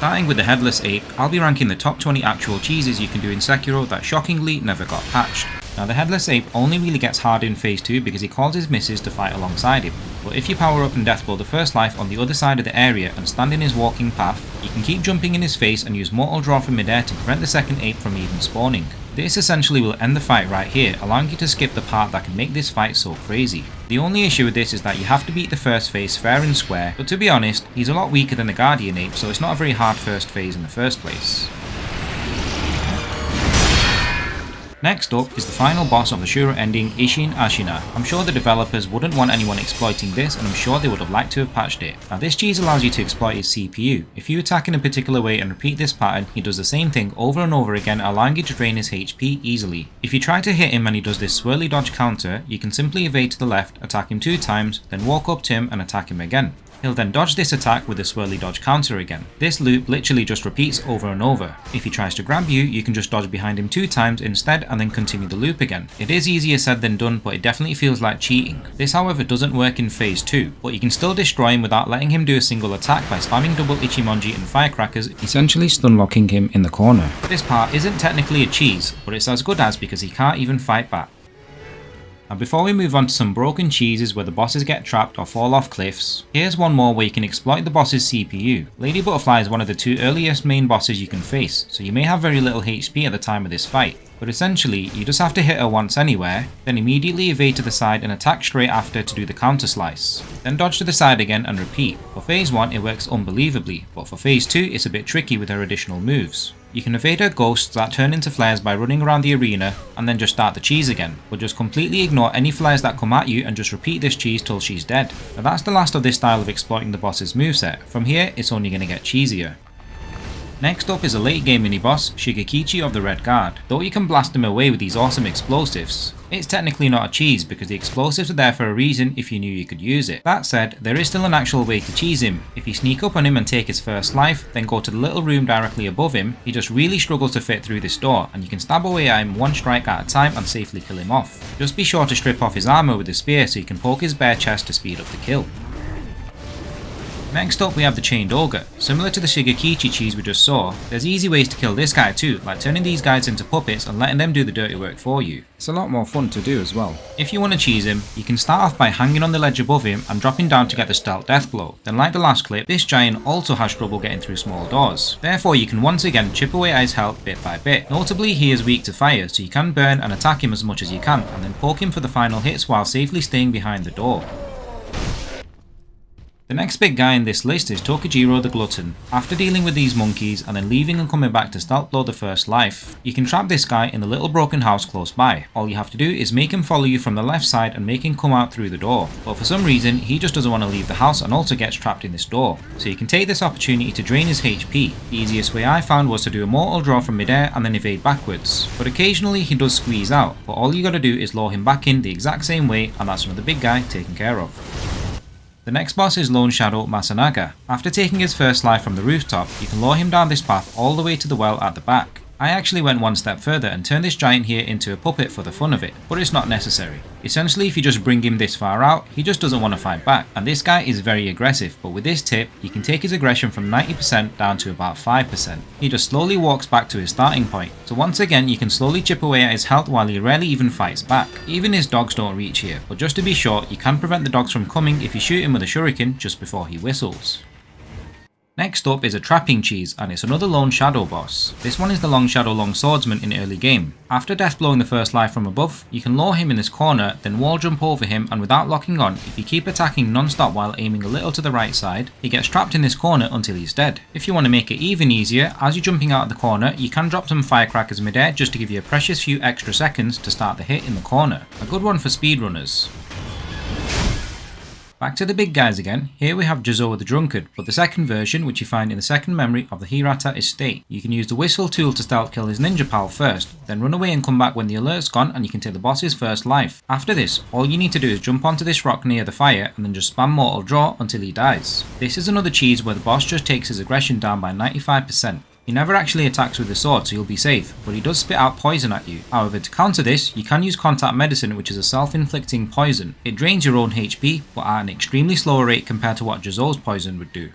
Starting with the Headless Ape, I'll be ranking the top 20 actual cheeses you can do in Sekiro that shockingly never got patched. Now the Headless Ape only really gets hard in phase 2 because he calls his misses to fight alongside him, but if you power up and deathblow the first life on the other side of the area and stand in his walking path, you can keep jumping in his face and use mortal draw from midair to prevent the second ape from even spawning. This essentially will end the fight right here, allowing you to skip the part that can make this fight so crazy. The only issue with this is that you have to beat the first phase fair and square, but to be honest, he's a lot weaker than the Guardian Ape, so it's not a very hard first phase in the first place. Next up is the final boss of the Shura ending, Isshin Ashina. I'm sure the developers wouldn't want anyone exploiting this, and I'm sure they would have liked to have patched it. Now this cheese allows you to exploit his CPU. If you attack in a particular way and repeat this pattern, he does the same thing over and over again, allowing you to drain his HP easily. If you try to hit him and he does this swirly dodge counter, you can simply evade to the left, attack him 2 times, then walk up to him and attack him again. He'll then dodge this attack with a swirly dodge counter again. This loop literally just repeats over and over. If he tries to grab you, you can just dodge behind him 2 times instead and then continue the loop again. It is easier said than done, but it definitely feels like cheating. This however doesn't work in phase 2, but you can still destroy him without letting him do a single attack by spamming double Ichimonji and firecrackers, essentially stun locking him in the corner. This part isn't technically a cheese, but it's as good as because he can't even fight back. Now before we move on to some broken cheeses where the bosses get trapped or fall off cliffs, here's one more where you can exploit the boss's CPU. Lady Butterfly is one of the 2 earliest main bosses you can face, so you may have very little HP at the time of this fight. But essentially, you just have to hit her once anywhere, then immediately evade to the side and attack straight after to do the counter slice. Then dodge to the side again and repeat. For phase 1 it works unbelievably, but for phase 2 it's a bit tricky with her additional moves. You can evade her ghosts that turn into flares by running around the arena and then just start the cheese again, but just completely ignore any flares that come at you and just repeat this cheese till she's dead. Now that's the last of this style of exploiting the boss's moveset. From here it's only going to get cheesier. Next up is a late game mini boss, Shigekichi of the Red Guard. Though you can blast him away with these awesome explosives, it's technically not a cheese because the explosives are there for a reason if you knew you could use it. That said, there is still an actual way to cheese him. If you sneak up on him and take his first life, then go to the little room directly above him, he just really struggles to fit through this door and you can stab away at him 1 strike at a time and safely kill him off. Just be sure to strip off his armor with a spear so you can poke his bare chest to speed up the kill. Next up we have the Chained Ogre. Similar to the Shigekichi cheese we just saw, there's easy ways to kill this guy too, like turning these guys into puppets and letting them do the dirty work for you. It's a lot more fun to do as well. If you want to cheese him, you can start off by hanging on the ledge above him and dropping down to get the stealth death blow. Then like the last clip, this giant also has trouble getting through small doors. Therefore you can once again chip away at his health bit by bit. Notably he is weak to fire, so you can burn and attack him as much as you can and then poke him for the final hits while safely staying behind the door. The next big guy in this list is Tokujiro the Glutton. After dealing with these monkeys and then leaving and coming back to stealth blow the first life, you can trap this guy in the little broken house close by. All you have to do is make him follow you from the left side and make him come out through the door. But for some reason he just doesn't want to leave the house and also gets trapped in this door. So you can take this opportunity to drain his HP. The easiest way I found was to do a mortal draw from midair and then evade backwards. But occasionally he does squeeze out, but all you gotta do is lure him back in the exact same way and that's another big guy taken care of. The next boss is Lone Shadow Masanaga. After taking his first life from the rooftop, you can lure him down this path all the way to the well at the back. I actually went one step further and turned this giant here into a puppet for the fun of it, but it's not necessary. Essentially if you just bring him this far out, he just doesn't want to fight back, and this guy is very aggressive, but with this tip, you can take his aggression from 90% down to about 5%. He just slowly walks back to his starting point, so once again you can slowly chip away at his health while he rarely even fights back. Even his dogs don't reach here, but just to be sure, you can prevent the dogs from coming if you shoot him with a shuriken just before he whistles. Next up is a trapping cheese, and it's another Lone Shadow boss. This one is the Long Shadow Longswordsman in early game. After death blowing the first life from above, you can lure him in this corner, then wall jump over him, and without locking on, if you keep attacking non-stop while aiming a little to the right side, he gets trapped in this corner until he's dead. If you want to make it even easier, as you're jumping out of the corner, you can drop some firecrackers midair just to give you a precious few extra seconds to start the hit in the corner. A good one for speedrunners. Back to the big guys again. Here we have Juzou the Drunkard, but the second version, which you find in the second memory of the Hirata estate. You can use the whistle tool to stealth kill his ninja pal first, then run away and come back when the alert's gone and you can take the boss's first life. After this, all you need to do is jump onto this rock near the fire and then just spam mortal draw until he dies. This is another cheese where the boss just takes his aggression down by 95%. He never actually attacks with the sword, so you'll be safe, but he does spit out poison at you. However, to counter this, you can use contact medicine, which is a self-inflicting poison. It drains your own HP, but at an extremely slower rate compared to what Juzou's poison would do.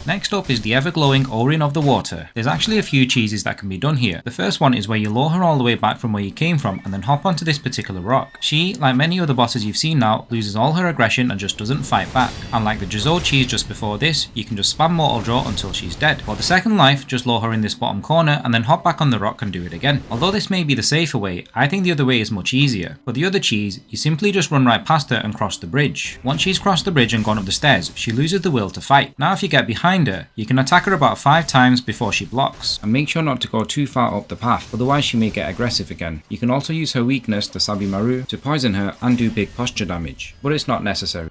Next up is the ever-glowing Orin of the Water. There's actually a few cheeses that can be done here. The first one is where you lure her all the way back from where you came from and then hop onto this particular rock. She, like many other bosses you've seen now, loses all her aggression and just doesn't fight back. Unlike the Juzou cheese just before this, you can just spam Mortal Draw until she's dead. For the second life, just lure her in this bottom corner and then hop back on the rock and do it again. Although this may be the safer way, I think the other way is much easier. For the other cheese, you simply just run right past her and cross the bridge. Once she's crossed the bridge and gone up the stairs, she loses the will to fight. Now if you get behind her, you can attack her about 5 times before she blocks. And make sure not to go too far up the path, otherwise she may get aggressive again. You can also use her weakness, the Sabimaru, to poison her and do big posture damage, but it's not necessary.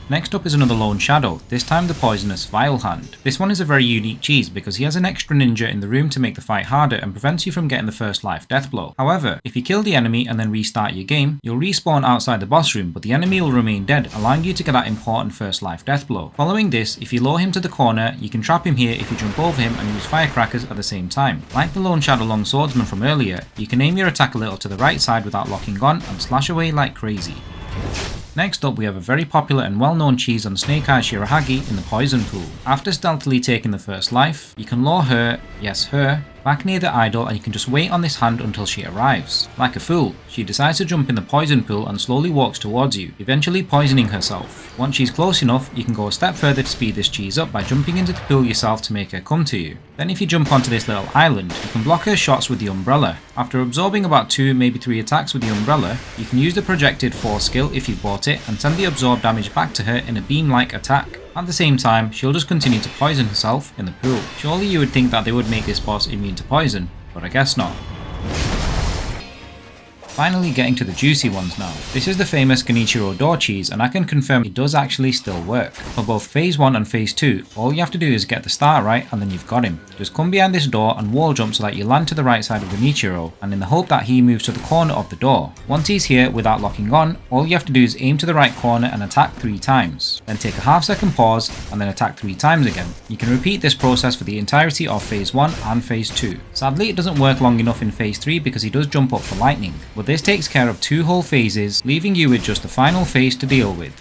Next up is another lone shadow, this time the poisonous Vilehand. This one is a very unique cheese because he has an extra ninja in the room to make the fight harder and prevents you from getting the first life death blow. However, if you kill the enemy and then restart your game, you'll respawn outside the boss room, but the enemy will remain dead, allowing you to get that important first life death blow. Following this, if you lure him to the corner, you can trap him here if you jump over him and use firecrackers at the same time. Like the lone shadow Longswordsman from earlier, you can aim your attack a little to the right side without locking on and slash away like crazy. Next up, we have a very popular and well-known cheese on Snake Eye Shirahagi in the poison pool. After stealthily taking the first life, you can lure her, yes her, back near the idol and you can just wait on this hand until she arrives. Like a fool, she decides to jump in the poison pool and slowly walks towards you, eventually poisoning herself. Once she's close enough, you can go a step further to speed this cheese up by jumping into the pool yourself to make her come to you. Then if you jump onto this little island, you can block her shots with the umbrella. After absorbing about 2, maybe 3 attacks with the umbrella, you can use the projected force skill if you've bought it and send the absorbed damage back to her in a beam-like attack. At the same time, she'll just continue to poison herself in the pool. Surely you would think that they would make this boss immune to poison, but I guess not. Finally getting to the juicy ones now. This is the famous Genichiro door cheese and I can confirm it does actually still work. For both phase 1 and phase 2, all you have to do is get the start right and then you've got him. Just come behind this door and wall jump so that you land to the right side of Genichiro and in the hope that he moves to the corner of the door. Once he's here without locking on, all you have to do is aim to the right corner and attack 3 times. Then take a half-second pause and then attack 3 times again. You can repeat this process for the entirety of phase 1 and phase 2. Sadly it doesn't work long enough in phase 3 because he does jump up for lightning. But this takes care of 2 whole phases, leaving you with just the final phase to deal with.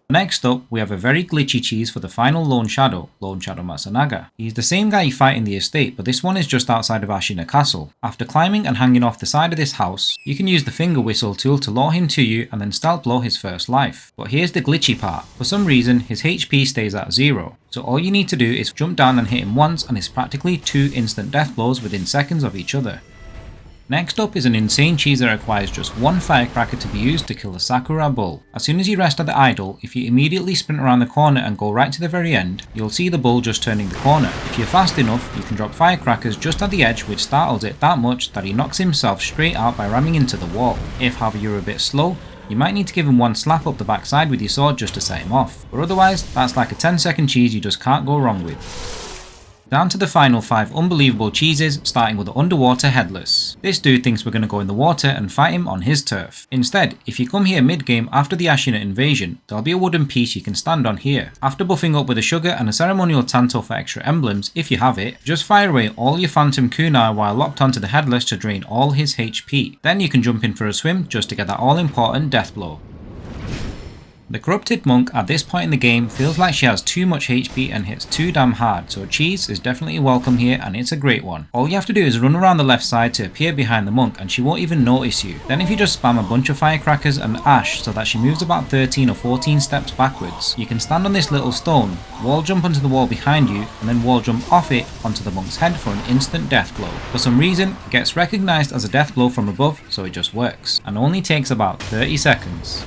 Next up, we have a very glitchy cheese for the final Lone Shadow Masanaga. He's the same guy you fight in the estate, but this one is just outside of Ashina Castle. After climbing and hanging off the side of this house, you can use the finger whistle tool to lure him to you and then stealth blow his first life. But here's the glitchy part. For some reason, his HP stays at 0. So all you need to do is jump down and hit him once and it's practically 2 instant death blows within seconds of each other. Next up is an insane cheese that requires just 1 firecracker to be used to kill the Sakura Bull. As soon as you rest at the idol, if you immediately sprint around the corner and go right to the very end, you'll see the bull just turning the corner. If you're fast enough, you can drop firecrackers just at the edge which startles it that much that he knocks himself straight out by ramming into the wall. If however you're a bit slow, you might need to give him 1 slap up the backside with your sword just to set him off. But otherwise, that's like a 10-second cheese you just can't go wrong with. Down to the final 5 unbelievable cheeses, starting with the underwater Headless. This dude thinks we're going to go in the water and fight him on his turf. Instead, if you come here mid-game after the Ashina invasion, there'll be a wooden piece you can stand on here. After buffing up with a sugar and a ceremonial tanto for extra emblems, if you have it, just fire away all your phantom kunai while locked onto the Headless to drain all his HP. Then you can jump in for a swim just to get that all important death blow. The corrupted monk at this point in the game feels like she has too much HP and hits too damn hard, so cheese is definitely welcome here and it's a great one. All you have to do is run around the left side to appear behind the monk and she won't even notice you. Then if you just spam a bunch of firecrackers and ash so that she moves about 13 or 14 steps backwards, you can stand on this little stone, wall jump onto the wall behind you and then wall jump off it onto the monk's head for an instant death blow. For some reason, it gets recognized as a death blow from above, so it just works, and only takes about 30 seconds.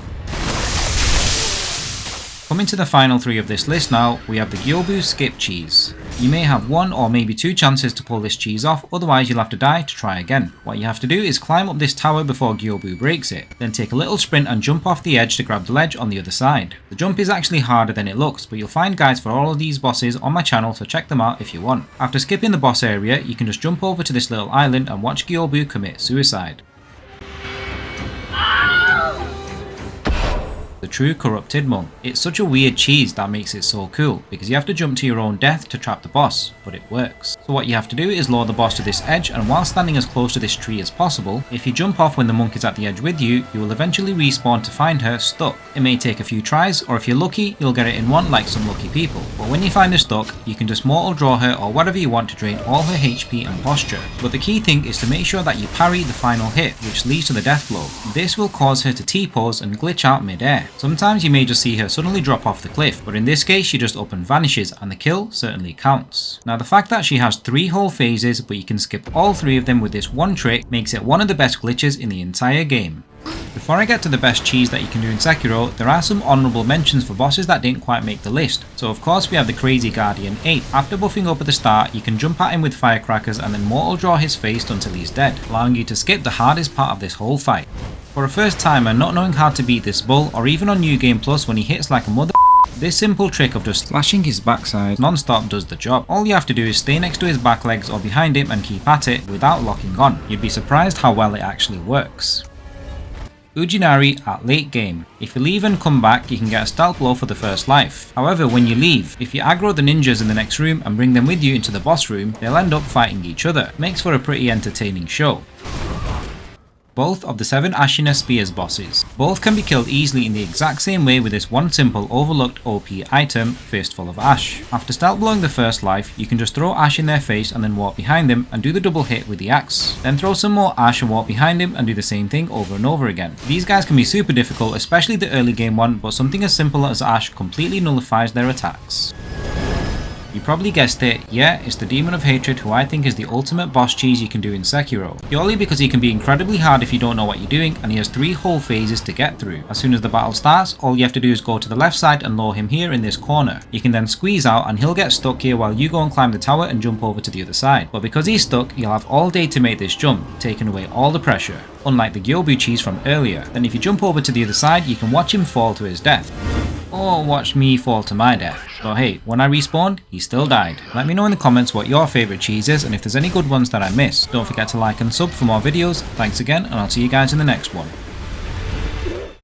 Coming to the final 3 of this list now, we have the Gyoubu skip cheese. You may have 1 or maybe 2 chances to pull this cheese off, otherwise you'll have to die to try again. What you have to do is climb up this tower before Gyoubu breaks it, then take a little sprint and jump off the edge to grab the ledge on the other side. The jump is actually harder than it looks, but you'll find guides for all of these bosses on my channel, so check them out if you want. After skipping the boss area, you can just jump over to this little island and watch Gyoubu commit suicide. The true corrupted monk. It's such a weird cheese that makes it so cool, because you have to jump to your own death to trap the boss, but it works. So what you have to do is lure the boss to this edge, and while standing as close to this tree as possible, if you jump off when the monk is at the edge with you, you will eventually respawn to find her stuck. It may take a few tries, or if you're lucky, you'll get it in one like some lucky people. But when you find her stuck, you can just mortal draw her or whatever you want to drain all her HP and posture. But the key thing is to make sure that you parry the final hit, which leads to the death blow. This will cause her to T-pose and glitch out mid-air. Sometimes you may just see her suddenly drop off the cliff, but in this case she just up and vanishes, and the kill certainly counts. Now the fact that she has 3 whole phases but you can skip all 3 of them with this one trick makes it one of the best glitches in the entire game. Before I get to the best cheese that you can do in Sekiro, there are some honourable mentions for bosses that didn't quite make the list. So of course we have the crazy Guardian Ape. After buffing up at the start, you can jump at him with firecrackers and then mortal draw his face until he's dead, allowing you to skip the hardest part of this whole fight. For a first timer not knowing how to beat this bull, or even on New Game Plus when he hits like a mother, this simple trick of just slashing his backside non-stop does the job. All you have to do is stay next to his back legs or behind him and keep at it without locking on. You'd be surprised how well it actually works. Ujinari at late game. If you leave and come back, you can get a stealth blow for the first life. However, when you leave, if you aggro the ninjas in the next room and bring them with you into the boss room, they'll end up fighting each other. Makes for a pretty entertaining show. Both of the 7 Ashina Spears bosses. Both can be killed easily in the exact same way with this one simple overlooked OP item, Fistful of Ash. After stealth blowing the first life, you can just throw ash in their face and then walk behind them and do the double hit with the axe. Then throw some more ash and walk behind him and do the same thing over and over again. These guys can be super difficult, especially the early game one, but something as simple as ash completely nullifies their attacks. You probably guessed it, yeah, it's the Demon of Hatred, who I think is the ultimate boss cheese you can do in Sekiro. Purely because he can be incredibly hard if you don't know what you're doing, and he has 3 whole phases to get through. As soon as the battle starts, all you have to do is go to the left side and lure him here in this corner. You can then squeeze out and he'll get stuck here while you go and climb the tower and jump over to the other side. But because he's stuck, you'll have all day to make this jump, taking away all the pressure. Unlike the Gyoubu cheese from earlier. Then if you jump over to the other side, you can watch him fall to his death. Or watch me fall to my death. But hey, when I respawned, he still died. Let me know in the comments what your favourite cheese is and if there's any good ones that I missed. Don't forget to like and sub for more videos. Thanks again, and I'll see you guys in the next one.